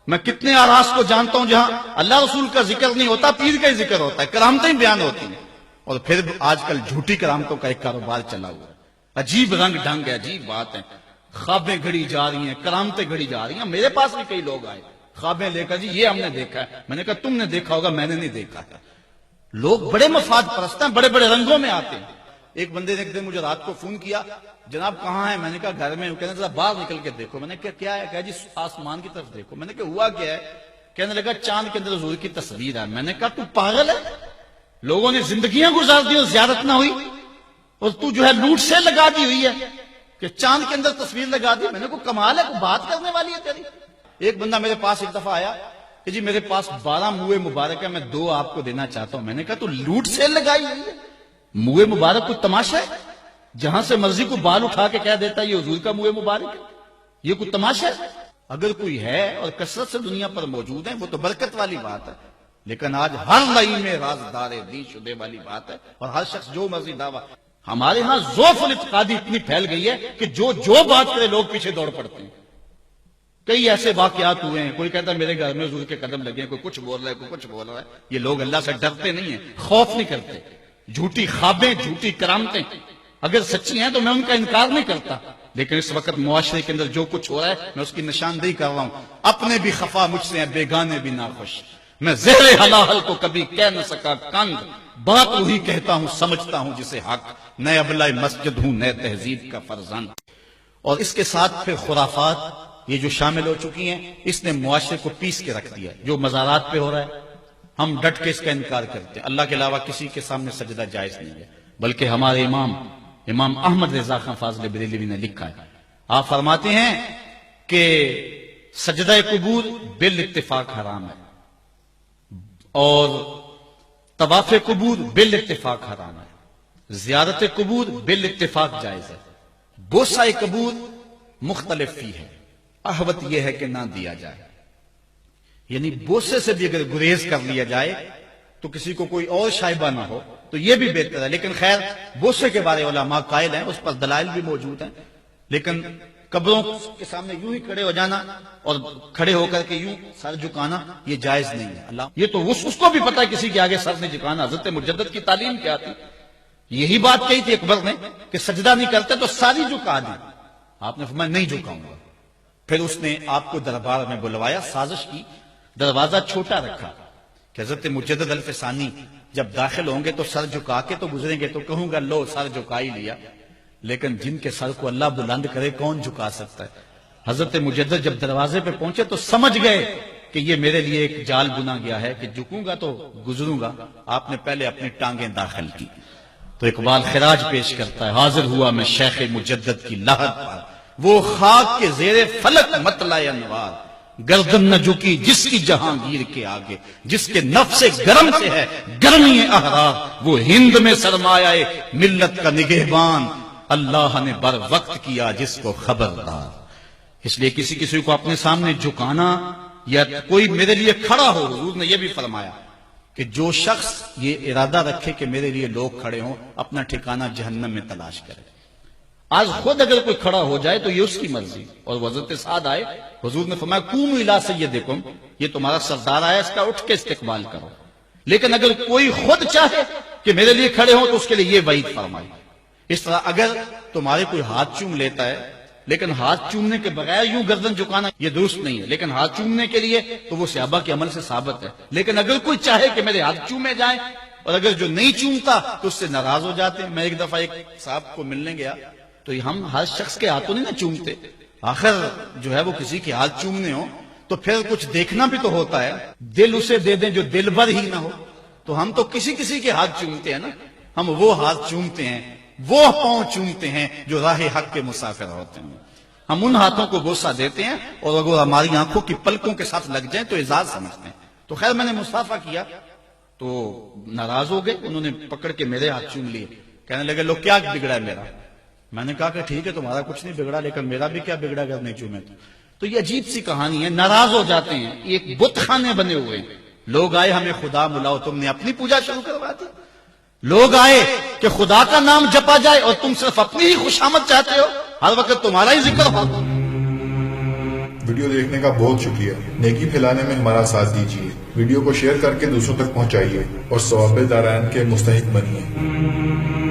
میں کتنے آراس کو جانتا ہوں جہاں اللہ رسول کا ذکر نہیں ہوتا، پیر کا ہی ذکر ہوتا ہے، کرامتیں بیان ہوتی ہیں، اور پھر آج کل جھوٹی کرامتوں کا ایک کاروبار چلا ہوا ہے۔ عجیب رنگ ڈھنگ ہے، عجیب بات ہے، خوابیں گھڑی جا رہی ہیں، کرامتیں گھڑی جا رہی ہیں۔ میرے پاس بھی کئی لوگ آئے خوابیں لے کر، جی یہ ہم نے دیکھا ہے۔ میں نے کہا تم نے دیکھا ہوگا، میں نے نہیں دیکھا ہے۔ لوگ بڑے مفاد پرست ہیں، بڑے بڑے رنگوں میں آتے ہیں۔ ایک بندے نے ایک دن مجھے رات کو فون کیا، جناب کہاں ہے؟ میں نے کہا گھر میں۔ کہنے لگا باہر نکل کے دیکھو۔ میں نے کہا کیا ہے؟ کہا جی آسمان کی طرف دیکھو۔ میں نے کہا ہوا کیا ہے؟ کہنے لگا چاند کے اندر حضور کی تصویر ہے۔ میں نے کہا تو پاگل ہے، لوگوں نے زندگیاں گزار دی اور زیارت نہ ہوئی، اور تو جو ہے لوٹ سے لگا دی ہوئی ہے کہ چاند کے اندر تصویر لگا دی۔ میں نے کہا کمال ہے، کوئی بات کرنے والی ہے تیری۔ ایک بندہ میرے پاس ایک دفعہ آیا کہ جی میرے پاس 12 موئے مبارک ہے، میں 2 آپ کو دینا چاہتا ہوں۔ میں نے کہا تو لوٹ سے لگائی ہوئی ہے، موئے مبارک کوئی تماشا ہے؟ جہاں سے مرضی کو بال اٹھا کے کہہ دیتا ہے یہ حضور کا موئے مبارک ہے، یہ کوئی تماشا ہے؟ اگر کوئی ہے اور کثرت سے دنیا پر موجود ہے وہ تو برکت والی بات ہے، لیکن آج ہر نئی میں رازدار دی شدے والی بات ہے، اور ہر شخص جو مرضی دعویٰ۔ ہمارے ہاں ذوف الاعتقادی اتنی پھیل گئی ہے کہ جو بات کرے لوگ پیچھے دوڑ پڑتے ہیں۔ کئی ایسے واقعات ہوئے ہیں، کوئی کہتا ہے میرے گھر میں حضور کے قدم لگے ہیں، کوئی کچھ بول رہا ہے، کوئی کچھ بول رہا ہے۔ یہ لوگ اللہ سے ڈرتے نہیں ہیں، خوف نہیں کرتے۔ جھوٹی خوابیں، جھوٹی کرامتیں اگر سچی ہیں تو میں ان کا انکار نہیں کرتا، لیکن اس وقت معاشرے کے اندر جو کچھ ہو رہا ہے میں اس کی نشاندہی کر رہا ہوں۔ اپنے بھی خفا مجھ سے ہیں، بیگانے بھی ناخوش، میں زہر حلاحل کو کبھی کہہ نہ سکا کنگ، بات وہی کہتا ہوں سمجھتا ہوں جسے حق، نئے ابلۂ مسجد ہوں نئے تہذیب کا فرزند۔ اور اس کے ساتھ پھر خرافات یہ جو شامل ہو چکی ہیں، اس نے معاشرے کو پیس کے رکھ دیا۔ جو مزارات پہ ہو رہا ہے ہم ڈٹ کے اس کا انکار کرتے ہیں، اللہ کے علاوہ کسی کے سامنے سجدہ جائز نہیں ہے، بلکہ ہمارے امام احمد رضا خان فاضل بریلوی نے لکھا ہے، آپ فرماتے ہیں کہ سجدہ قبور بالاتفاق حرام ہے، اور طواف قبور بالاتفاق حرام ہے، زیارت قبور بالاتفاق جائز ہے، بوسہ قبور مختلف فی ہے، احوط یہ ہے کہ نہ دیا جائے، یعنی بوسے سے بھی اگر گریز کر لیا جائے تو کسی کو کوئی اور شائبہ نہ ہو تو یہ بھی بہتر ہے۔ لیکن خیر بوسے کے بارے علماء قائل ہیں، اس پر دلائل بھی موجود ہیں، لیکن قبروں کے سامنے یوں ہی کھڑے ہو جانا اور کھڑے ہو کر کے یوں سر جھکانا یہ جائز نہیں ہے۔ اللہ یہ تو اس کو بھی پتا ہے کسی کے آگے سر نہیں جھکانا۔ حضرت مجدد کی تعلیم کیا تھی؟ یہی بات کہی تھی اکبر نے کہ سجدہ نہیں کرتے تو ساری جھکا دی، آپ نے فرمایا نہیں جھکاؤں گا۔ پھر اس نے آپ کو دربار میں بلوایا، سازش کی، دروازہ چھوٹا رکھا کہ حضرت مجدد الف ثانی جب داخل ہوں گے تو سر جھکا کے تو گزریں گے، تو کہوں گا لو سر جھکا ہی لیا، لیکن جن کے سر کو اللہ بلند کرے کون جھکا سکتا ہے؟ حضرت مجدد جب دروازے پہ پہنچے تو سمجھ گئے کہ یہ میرے لیے ایک جال بنا گیا ہے کہ جھکوں گا تو گزروں گا۔ آپ نے پہلے اپنی ٹانگیں داخل کی تو اقبال خراج پیش کرتا ہے، حاضر ہوا میں شیخ مجدد کی لحد پر، وہ خاک کے زیر فلک مطلع انوار، گردن نہ جھکی جس کی جہانگیر کے آگے، جس کے نفس گرم سے ہے گرمی احرار، وہ ہند میں سرمایہ ملت کا نگہبان، اللہ نے بر وقت کیا جس کو خبردار۔ اس لیے کسی کو اپنے سامنے جھکانا یا کوئی میرے لیے کھڑا ہو، حضور نے یہ بھی فرمایا کہ جو شخص یہ ارادہ رکھے کہ میرے لیے لوگ کھڑے ہوں اپنا ٹھکانہ جہنم میں تلاش کرے۔ آج خود اگر کوئی کھڑا ہو جائے تو یہ اس کی مرضی، اور حضرت سعد آئے، حضور نے فرمایا قوموا الی سیدکم، یہ تمہارا سردار آیا، اس کا اٹھ کے استقبال کرو۔ لیکن اگر کوئی خود چاہے کہ میرے لیے کھڑے ہوں تو اس کے لیے یہ وعید فرمائی۔ اس طرح اگر تمہارے کوئی ہاتھ چوم لیتا ہے، لیکن ہاتھ چومنے کے بغیر یوں گردن جھکانا یہ درست نہیں ہے، لیکن ہاتھ چومنے کے لیے تو وہ صحابہ کے عمل سے ثابت ہے۔ لیکن اگر کوئی چاہے کہ میرے ہاتھ چومے جائیں، اور اگر جو نہیں چومتا تو اس سے ناراض ہو جاتے ہیں۔ میں ایک دفعہ ایک صاحب کو ملنے گیا تو ہم ہر شخص کے ہاتھوں نہیں نہ چومتے، آخر جو ہے وہ کسی کے ہاتھ چومنے ہو تو پھر کچھ دیکھنا بھی تو ہوتا ہے، دل اسے دے دیں جو دل بھر ہی نہ ہو، تو ہم تو کسی کے ہاتھ چومتے ہیں نا، ہم وہ ہاتھ چومتے ہیں، وہ پاؤں چومتے ہیں جو راہ حق کے مسافر ہوتے ہیں، ہم ان ہاتھوں کو بوسہ دیتے ہیں، اور اگر ہماری آنکھوں کی پلکوں کے ساتھ لگ جائیں تو اعزاز سمجھتے ہیں۔ تو خیر میں نے مصافحہ کیا تو ناراض ہو گئے، انہوں نے پکڑ کے میرے ہاتھ چوم لیے، کہنے لگے لو کیا بگڑا ہے میرا؟ میں نے کہا کہ ٹھیک ہے تمہارا کچھ نہیں بگڑا، لیکن میرا بھی کیا بگڑا اگر نہیں چومے تو یہ عجیب سی کہانی ہے، ناراض ہو جاتے ہیں۔ ایک بت خانے بنے ہوئے ہیں، لوگ آئے ہمیں خدا ملاؤ، تم نے اپنی پوجا شروع کروا دی۔ لوگ آئے کہ خدا کا نام جپا جائے اور تم صرف اپنی ہی خوشامد چاہتے ہو، ہر وقت تمہارا ہی ذکر ہو۔ ویڈیو دیکھنے کا بہت شکریہ. نیکی پھیلانے میں ہمارا ساتھ دیجیے. ویڈیو کو شیئر کر کے دوسروں تک پہنچائیے اور ثواب دارین کے مستحق بنیے.